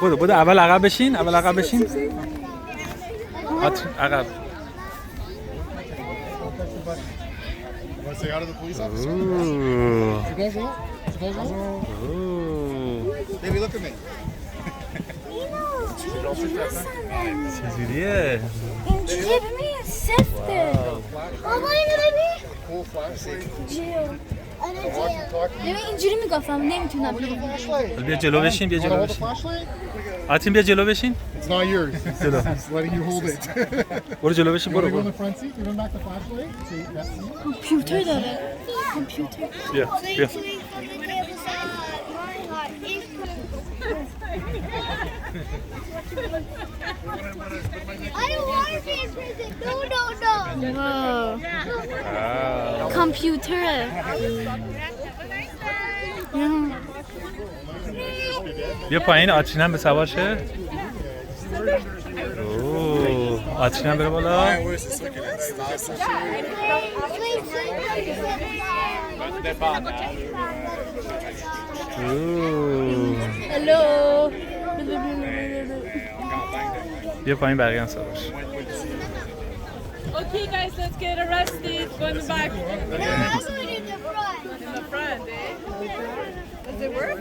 بودو اول عقب بشین اول عقب بشین عقب Baby, look at me. چجوریه؟ اینجوریه ببین سفته بابا اینو ببین Cool flashlight. جیو ببین اینجوری میگفتم نمیتونم بیا جلو بشین بیا Wanna جلو hold the بشین flashlight? آتین بیا جلو بشین It's not yours. He's letting you hold it. برو جلو بشین You want برو to go in برو the front seat? Give him back the flashlight. So that's me. کامپیوتر داره کامپیوتر بیا بیا I don't want to be in prison. No. کامپیوتره بیا پایین آتین هم به سوار شه اوه آتین هم بره بالا هلو بیا پایین بقیه هم سوار شه Okay, guys, let's get arrested. Go in the back. In the front, eh? Does it work?